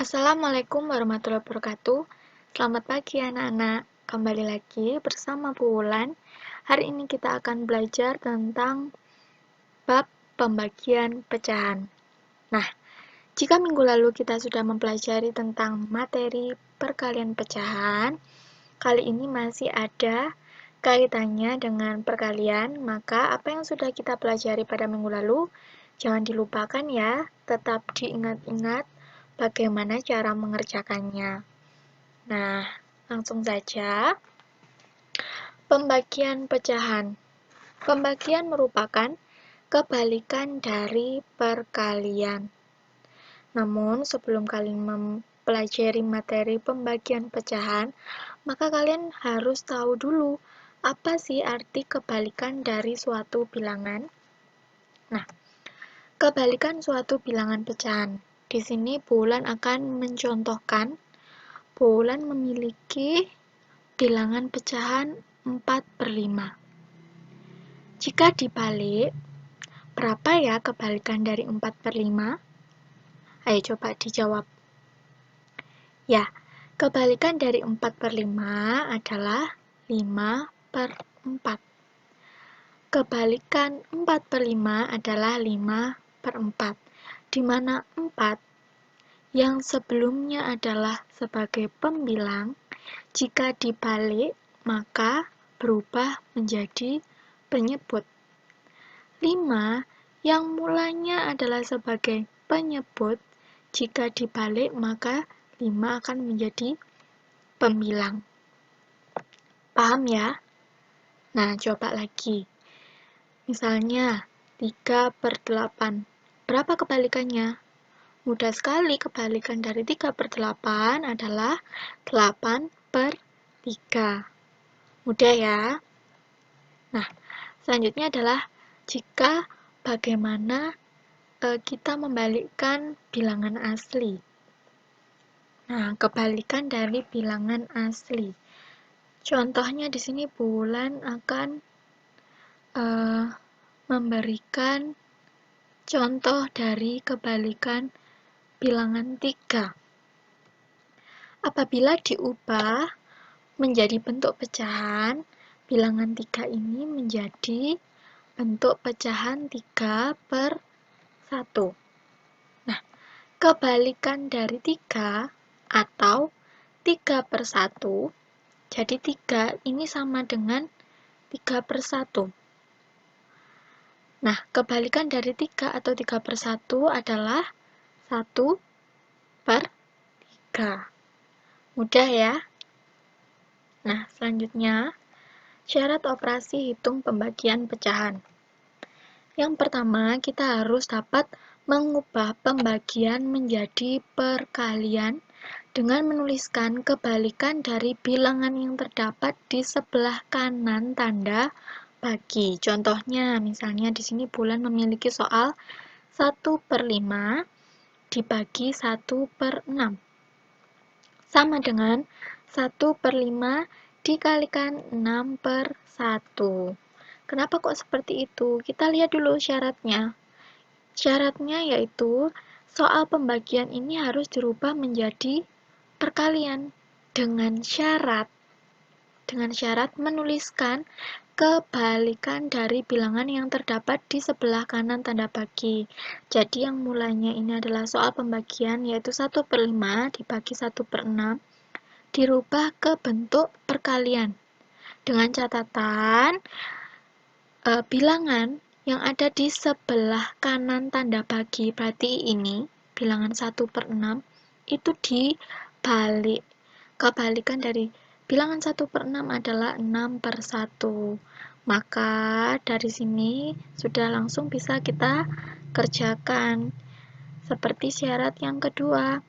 Assalamualaikum warahmatullahi wabarakatuh. Selamat pagi anak-anak. Kembali lagi bersama Bu Wulan. Hari ini kita akan belajar tentang bab pembagian pecahan. Nah, jika minggu lalu kita sudah mempelajari tentang materi perkalian pecahan, kali ini masih ada kaitannya dengan perkalian, maka apa yang sudah kita pelajari pada minggu lalu, jangan dilupakan ya, tetap diingat-ingat bagaimana cara mengerjakannya. Nah, langsung saja. Pembagian pecahan. Pembagian merupakan kebalikan dari perkalian. Namun, sebelum kalian mempelajari materi pembagian pecahan, maka kalian harus tahu dulu apa sih arti kebalikan dari suatu bilangan. Nah, kebalikan suatu bilangan pecahan. Di sini Bu Wulan akan mencontohkan. Bu Wulan memiliki bilangan pecahan 4/5. Jika dibalik, berapa ya kebalikan dari 4/5? Ayo coba dijawab. Ya, kebalikan dari 4/5 adalah 5/4. Kebalikan 4/5 adalah 5/4, di mana 4 yang sebelumnya adalah sebagai pembilang, jika dibalik maka berubah menjadi penyebut. 5 yang mulanya adalah sebagai penyebut, jika dibalik maka 5 akan menjadi pembilang. Paham ya? Nah, coba lagi. Misalnya 3/8. Berapa kebalikannya? Mudah sekali, kebalikan dari 3/8 adalah 8/3. Mudah ya? Nah, selanjutnya adalah jika bagaimana kita membalikkan bilangan asli. Nah, kebalikan dari bilangan asli. Contohnya di sini Bu Wulan akan memberikan contoh dari kebalikan bilangan 3. Apabila diubah menjadi bentuk pecahan, bilangan 3 ini menjadi bentuk pecahan 3/1. Nah, kebalikan dari 3 atau 3/1, jadi 3 ini sama dengan 3/1. Nah, kebalikan dari 3 atau 3/1 adalah 1/3. Mudah ya? Nah, selanjutnya, syarat operasi hitung pembagian pecahan. Yang pertama, kita harus dapat mengubah pembagian menjadi perkalian dengan menuliskan kebalikan dari bilangan yang terdapat di sebelah kanan tanda bagi. Contohnya, misalnya di sini bulan memiliki soal 1/5 dibagi 1/6. Sama dengan 1/5 dikalikan 6/1. Kenapa kok seperti itu? Kita lihat dulu syaratnya. Syaratnya yaitu soal pembagian ini harus dirubah menjadi perkalian dengan syarat menuliskan kebalikan dari bilangan yang terdapat di sebelah kanan tanda bagi. Jadi yang mulanya ini adalah soal pembagian yaitu 1/5 dibagi 1/6 dirubah ke bentuk perkalian. Dengan catatan bilangan yang ada di sebelah kanan tanda bagi, berarti ini bilangan 1/6 itu dibalik. Kebalikan dari bilangan 1/6 adalah 6/1. Maka dari sini sudah langsung bisa kita kerjakan. Seperti syarat yang kedua,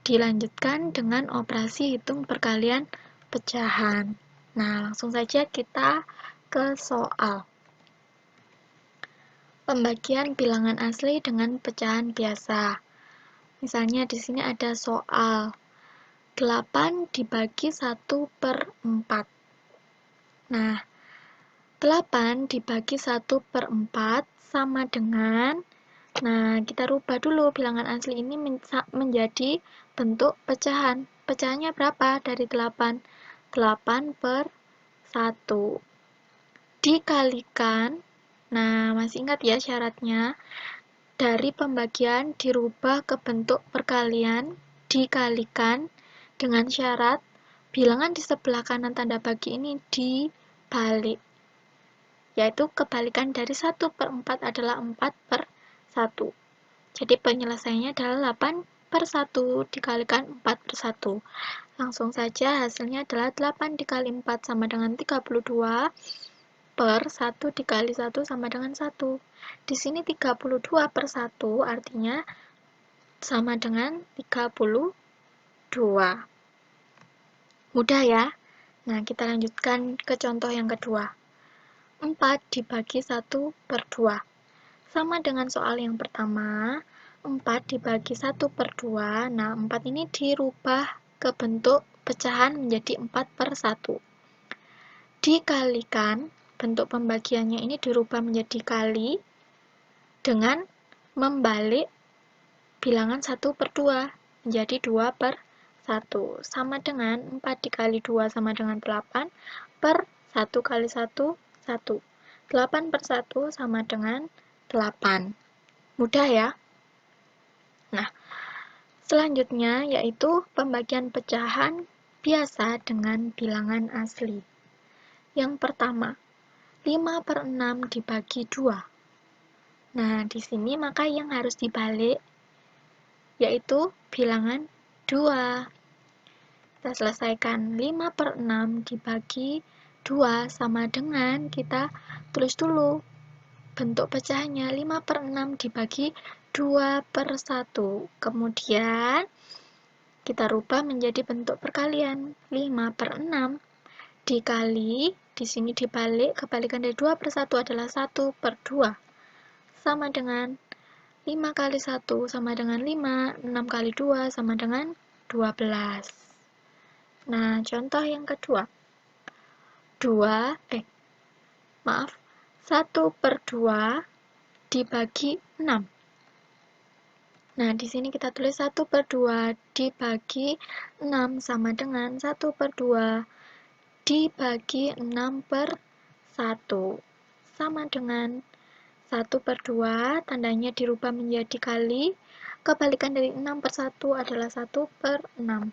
dilanjutkan dengan operasi hitung perkalian pecahan. Nah, langsung saja kita ke soal. Pembagian bilangan asli dengan pecahan biasa. Misalnya di sini ada soal 8 dibagi 1/4. Nah, 8 dibagi 1/4 sama dengan Nah, kita rubah dulu bilangan asli ini menjadi bentuk pecahan. Pecahannya berapa? Dari 8. 8 per 1. Dikalikan, nah masih ingat ya syaratnya, dari pembagian dirubah ke bentuk perkalian, dikalikan dengan syarat bilangan di sebelah kanan tanda bagi ini dibalik. Yaitu kebalikan dari 1/4 adalah 4/1. Jadi penyelesaiannya adalah 8/1 dikalikan 4/1. Langsung saja hasilnya adalah 8 dikali 4 sama dengan 32, per 1 dikali 1 sama dengan 1. Di sini 32/1 artinya sama dengan 32. Mudah ya? Nah, kita lanjutkan ke contoh yang kedua. 4 dibagi 1/2. Sama dengan soal yang pertama, 4 dibagi 1/2. Nah, 4 ini dirubah ke bentuk pecahan menjadi 4/1. Dikalikan, bentuk pembagiannya ini dirubah menjadi kali dengan membalik bilangan 1/2 menjadi 2/1. Sama dengan 4 dikali 2 sama dengan 8 per 1 kali 1, 1. 8/1 sama dengan 8. Mudah ya? Nah, selanjutnya yaitu pembagian pecahan biasa dengan bilangan asli. Yang pertama, 5/6 dibagi 2. Nah, di sini maka yang harus dibalik yaitu bilangan 2. Kita selesaikan 5/6 dibagi 2 sama dengan kita tulis dulu bentuk pecahannya 5/6 dibagi 2/1. Kemudian kita rubah menjadi bentuk perkalian 5/6 dikali, di sini dibalik, kebalikan dari 2/1 adalah 1/2. Sama dengan 5 kali 1 sama dengan 5, 6 kali 2 sama dengan 12. Nah, contoh yang kedua. 1/2 dibagi 6. Nah, di sini kita tulis 1/2 dibagi 6 sama dengan 1/2 dibagi 6/1. Sama dengan 1/2, tandanya dirubah menjadi kali. Kebalikan dari 6/1 adalah 1/6.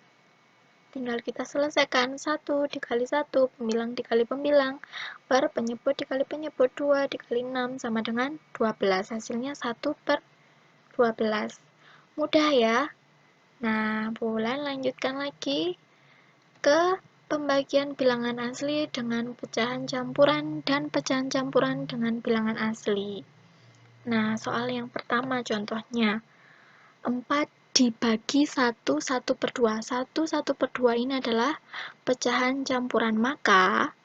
Tinggal kita selesaikan 1 dikali 1, pembilang dikali pembilang, per penyebut dikali penyebut, 2 dikali 6 sama dengan 12. Hasilnya 1/12. Mudah ya? Nah, Bulan lanjutkan lagi ke pembagian bilangan asli dengan pecahan campuran dan pecahan campuran dengan bilangan asli. Nah, soal yang pertama contohnya. 4 dibagi 1, 1/2. 1, 1/2 ini adalah pecahan campuran, maka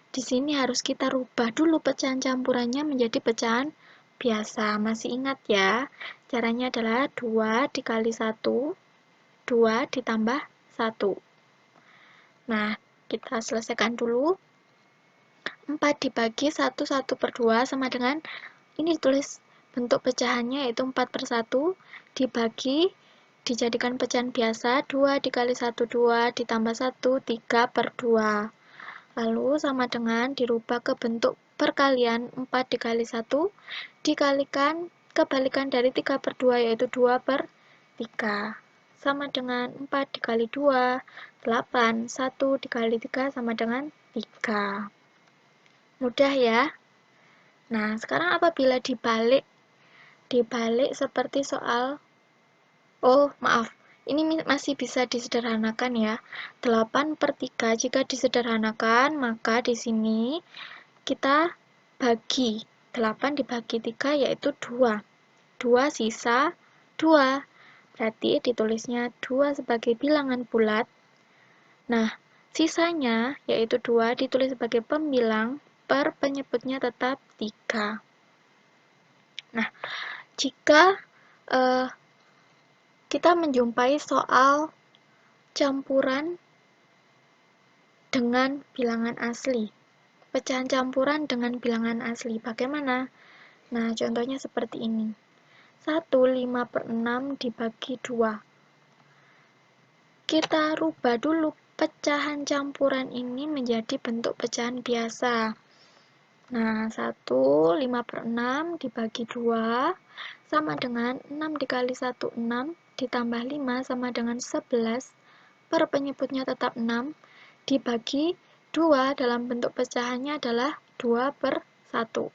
di sini harus kita rubah dulu pecahan campurannya menjadi pecahan biasa. Masih ingat ya? Caranya adalah 2 dikali 1, 2 ditambah 1. Nah, kita selesaikan dulu. 4 dibagi 1, 1/2 sama dengan, ini ditulis bentuk pecahannya yaitu 4/1 dibagi, dijadikan pecahan biasa, 2 dikali 1, 2 ditambah 1, 3/2. Lalu sama dengan dirubah ke bentuk perkalian 4 dikali 1 dikalikan kebalikan dari 3/2 yaitu 2/3. Sama dengan 4 dikali 2, 8, 1 dikali 3 sama dengan 3. Mudah ya? Nah, sekarang apabila dibalik seperti soal, ini masih bisa disederhanakan ya. 8/3 jika disederhanakan, maka di sini kita bagi 8 dibagi 3 yaitu 2. 2 sisa 2. Berarti ditulisnya 2 sebagai bilangan bulat. Nah, sisanya yaitu 2 ditulis sebagai pembilang, per penyebutnya tetap 3. Nah, jika kita menjumpai soal campuran dengan bilangan asli, pecahan campuran dengan bilangan asli, bagaimana? Nah, contohnya seperti ini. 5/6 dibagi 2. Kita rubah dulu pecahan campuran ini menjadi bentuk pecahan biasa. Nah, 5/6 dibagi 2 sama dengan 6 dikali 1, 6, ditambah 5 sama dengan 11, per penyebutnya tetap 6, dibagi 2 dalam bentuk pecahannya adalah 2/1.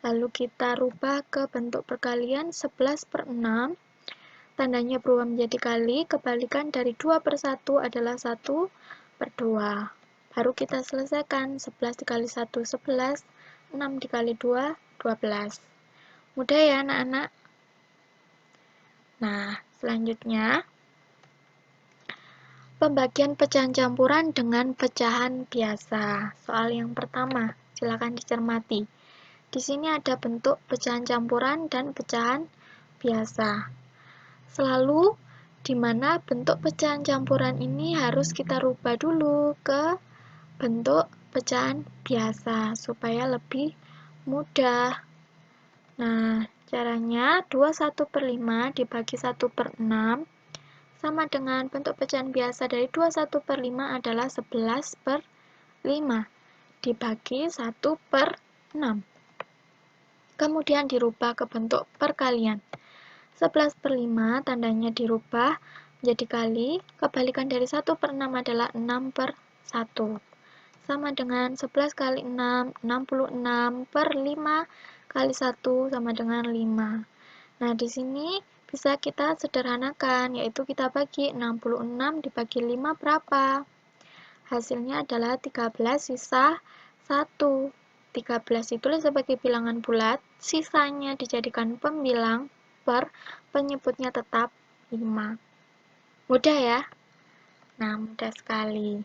Lalu kita rubah ke bentuk perkalian 11/6, tandanya berubah menjadi kali, kebalikan dari 2/1 adalah 1/2. Baru kita selesaikan, 11 dikali 1, 11, 6 dikali 2, 12. Mudah ya anak-anak? Nah, selanjutnya, pembagian pecahan campuran dengan pecahan biasa. Soal yang pertama, silakan dicermati. Di sini ada bentuk pecahan campuran dan pecahan biasa. Selalu di mana bentuk pecahan campuran ini harus kita rubah dulu ke bentuk pecahan biasa supaya lebih mudah. Nah, caranya 21/5 dibagi 1/6 sama dengan bentuk pecahan biasa dari 21/5 adalah 11/5 dibagi 1/6. Kemudian dirubah ke bentuk perkalian. 11/5 tandanya dirubah menjadi kali, kebalikan dari 1/6 adalah 6/1. Sama dengan 11 kali 6, 66/5 kali 1 sama dengan 5. Nah, di sini bisa kita sederhanakan, yaitu kita bagi 66 dibagi 5 berapa? Hasilnya adalah 13 sisa 1. 13 ditulis sebagai bilangan bulat, sisanya dijadikan pembilang, per penyebutnya tetap 5. Mudah ya? Nah, mudah sekali.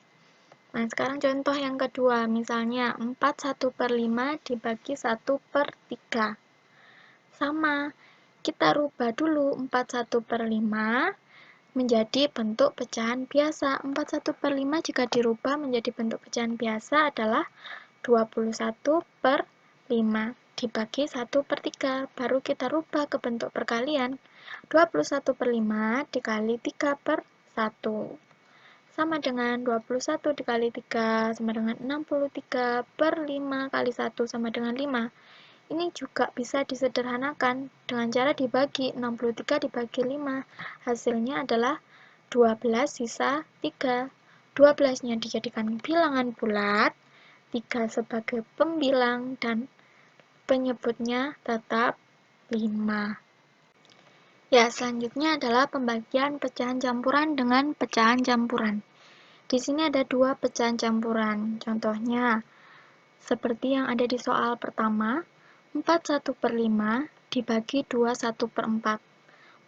Nah, sekarang contoh yang kedua, misalnya 41/5 dibagi 1/3. Sama, kita rubah dulu 41/5 menjadi bentuk pecahan biasa. 41/5 jika dirubah menjadi bentuk pecahan biasa adalah 21/5 dibagi 1/3. Baru kita rubah ke bentuk perkalian. 21/5 dikali 3/1. Sama dengan 21 dikali 3 sama dengan 63/5 kali 1 sama dengan 5. Ini juga bisa disederhanakan dengan cara dibagi. 63 dibagi 5. Hasilnya adalah 12 sisa 3. 12-nya dijadikan bilangan bulat, 3 sebagai pembilang, dan penyebutnya tetap 5. Ya, selanjutnya adalah pembagian pecahan campuran dengan pecahan campuran. Di sini ada 2 pecahan campuran. Contohnya, seperti yang ada di soal pertama, 41/5 dibagi 21/4.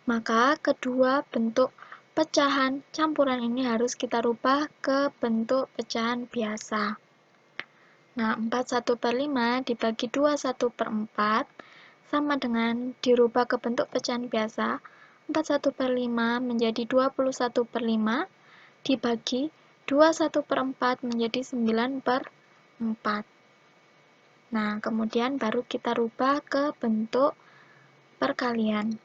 Maka kedua bentuk pecahan campuran ini harus kita rubah ke bentuk pecahan biasa. Nah, 41/5 dibagi 21/4 sama dengan dirubah ke bentuk pecahan biasa. 41/5 menjadi 21/5 dibagi 21/4 menjadi 9/4. Nah, kemudian baru kita rubah ke bentuk perkalian.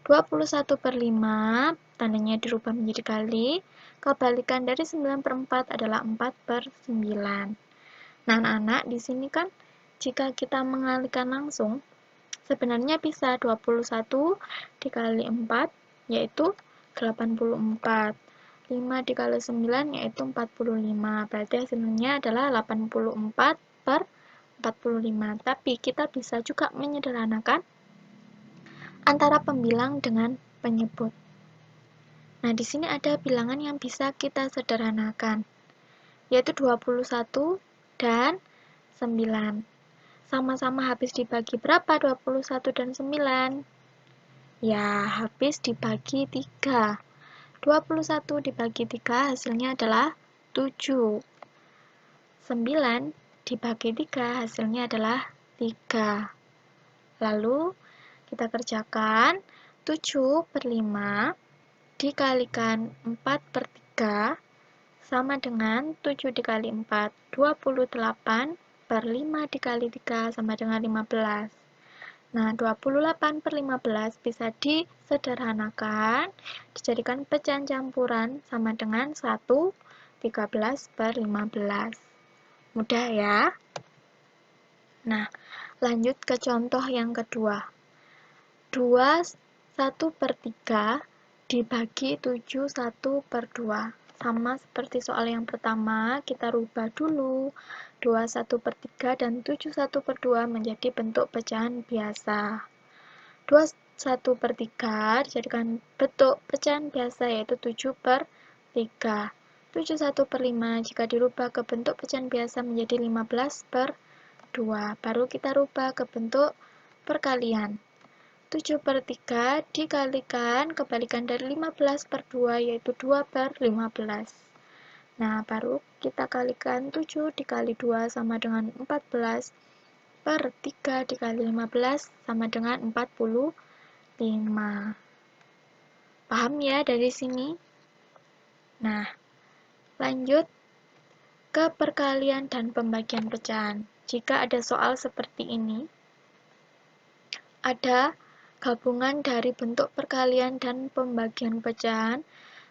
21/5 tandanya dirubah menjadi kali, kebalikan dari 9/4 adalah 4/9. Nah, anak-anak, di sini kan jika kita mengalikan langsung, sebenarnya bisa 21 dikali 4, yaitu 84. 5 dikali 9, yaitu 45. Berarti hasilnya adalah 84/45. Tapi kita bisa juga menyederhanakan antara pembilang dengan penyebut. Nah, di sini ada bilangan yang bisa kita sederhanakan, yaitu 21 dan 9. Sama-sama habis dibagi berapa 21 dan 9? Ya, habis dibagi 3. 21 dibagi 3 hasilnya adalah 7. 9 dibagi 3 hasilnya adalah 3. Lalu kita kerjakan 7/5 dikalikan 4/3 sama dengan 7 dikali 4, 28/5 dikali 3 sama dengan 15. Nah, 28/15 bisa disederhanakan, dijadikan pecahan campuran sama dengan 1/13/15. Mudah ya? Nah, lanjut ke contoh yang kedua. 1/3 dibagi 7 1/2. Sama seperti soal yang pertama, kita rubah dulu 1/3 dan 7 1/2 menjadi bentuk pecahan biasa. 1/3 dijadikan bentuk pecahan biasa yaitu 7/3. 7 1/5 jika dirubah ke bentuk pecahan biasa menjadi 15/2. Baru kita rubah ke bentuk perkalian. 7/3 dikalikan kebalikan dari 15/2 yaitu 2/15. Nah, baru kita kalikan 7 dikali 2 sama dengan 14/3 dikali 15 sama dengan 45. Paham ya dari sini? Nah, lanjut ke perkalian dan pembagian pecahan. Jika ada soal seperti ini, ada gabungan dari bentuk perkalian dan pembagian pecahan,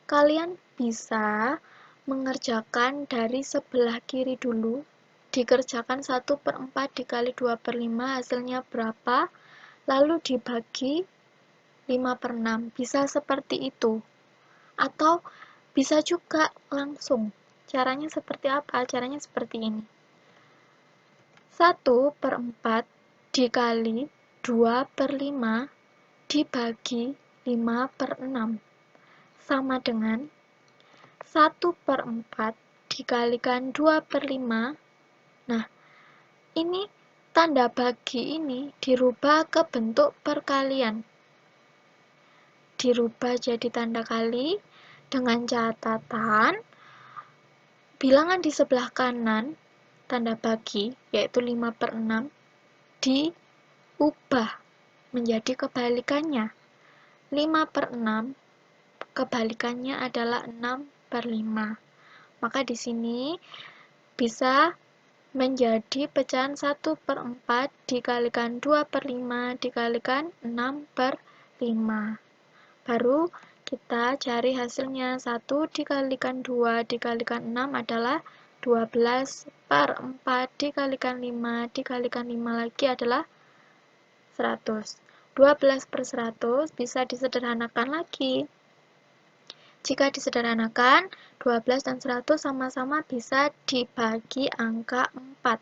kalian bisa mengerjakan dari sebelah kiri dulu, dikerjakan 1/4 dikali 2/5 hasilnya berapa, lalu dibagi 5/6, bisa seperti itu. Atau bisa juga langsung. Caranya seperti apa? Caranya seperti ini. 1/4 dikali 2/5 dibagi 5/6 sama dengan 1/4 dikalikan 2/5. Nah, ini tanda bagi ini dirubah ke bentuk perkalian. Dirubah jadi tanda kali dengan catatan bilangan di sebelah kanan tanda bagi yaitu 5/6 diubah menjadi kebalikannya. 5/6 kebalikannya adalah 6/5. Maka di sini bisa menjadi pecahan 1/4 dikalikan 2/5 dikalikan 6/5. Baru kita cari hasilnya. 1 dikalikan 2 dikalikan 6 adalah 12/4 dikalikan 5 dikalikan 5 lagi adalah 100. 12/100 bisa disederhanakan lagi. Jika disederhanakan, 12 dan 100 sama-sama bisa dibagi angka 4.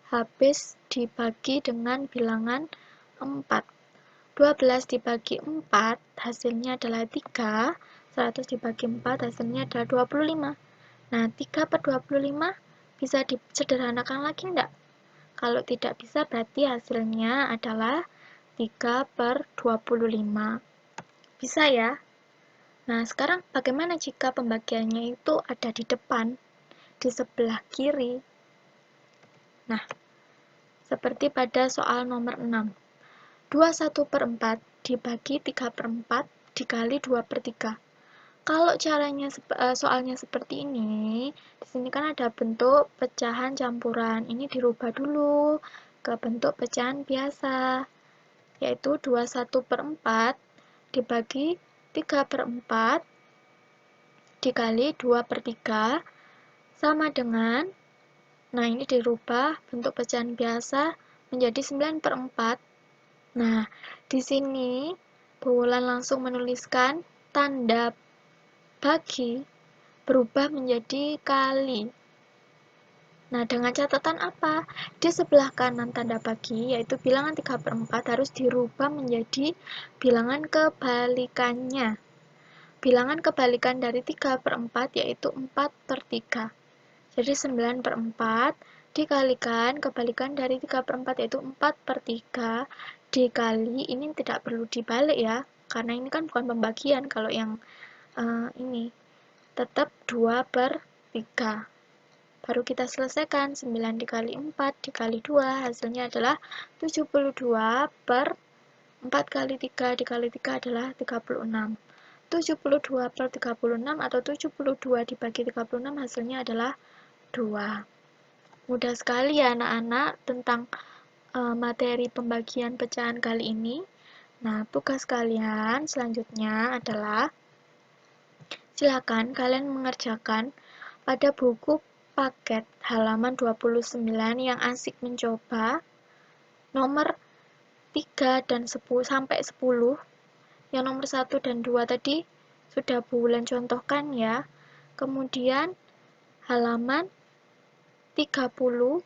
Habis dibagi dengan bilangan 4. 12 dibagi 4 hasilnya adalah 3. 100 dibagi 4 hasilnya adalah 25. Nah, 3/25 bisa disederhanakan lagi enggak? Kalau tidak bisa berarti hasilnya adalah 3/25. Bisa ya? Nah, sekarang bagaimana jika pembagiannya itu ada di depan, di sebelah kiri? Nah, seperti pada soal nomor 6. 21/4 dibagi 3/4 dikali 2/3. Kalau soalnya seperti ini, di sini kan ada bentuk pecahan campuran. Ini dirubah dulu ke bentuk pecahan biasa, yaitu 21/4 dibagi 3/4 dikali 2/3 sama dengan, nah ini dirubah bentuk pecahan biasa menjadi 9/4. Nah, di sini Bu Wulan langsung menuliskan tanda bagi berubah menjadi kali. Nah, dengan catatan apa? Di sebelah kanan tanda bagi, yaitu bilangan 3/4 harus dirubah menjadi bilangan kebalikannya. Bilangan kebalikan dari 3/4 yaitu 4/3. Jadi 9/4 dikalikan kebalikan dari 3/4 yaitu 4/3 dikali, ini tidak perlu dibalik ya, karena ini kan bukan pembagian. Kalau yang ini tetap 2/3. Baru kita selesaikan. 9 dikali 4 dikali 2 hasilnya adalah 72/4 kali 3 dikali 3 adalah 36. 72/36 atau 72 dibagi 36 hasilnya adalah 2. Mudah sekali ya anak-anak tentang materi pembagian pecahan kali ini. Nah, tugas kalian selanjutnya adalah silakan kalian mengerjakan pada buku paket halaman 29 yang asik mencoba nomor 3 dan 10 sampai 10. Yang nomor 1 dan 2 tadi sudah Bulan contohkan ya. Kemudian halaman 30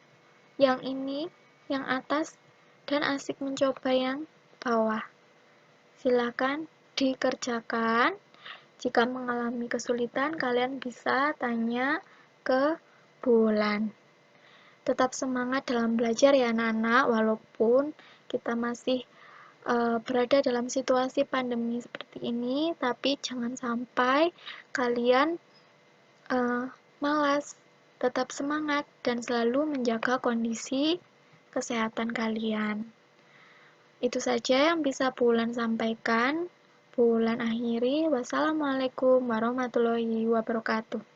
yang ini, yang atas, dan asik mencoba yang bawah. Silakan dikerjakan. Jika mengalami kesulitan, kalian bisa tanya ke Bulan. Tetap semangat dalam belajar ya anak-anak, walaupun kita masih berada dalam situasi pandemi seperti ini, tapi jangan sampai kalian malas. Tetap semangat dan selalu menjaga kondisi kesehatan kalian. Itu saja yang bisa Bulan sampaikan. Bulan akhiri. Wassalamualaikum warahmatullahi wabarakatuh.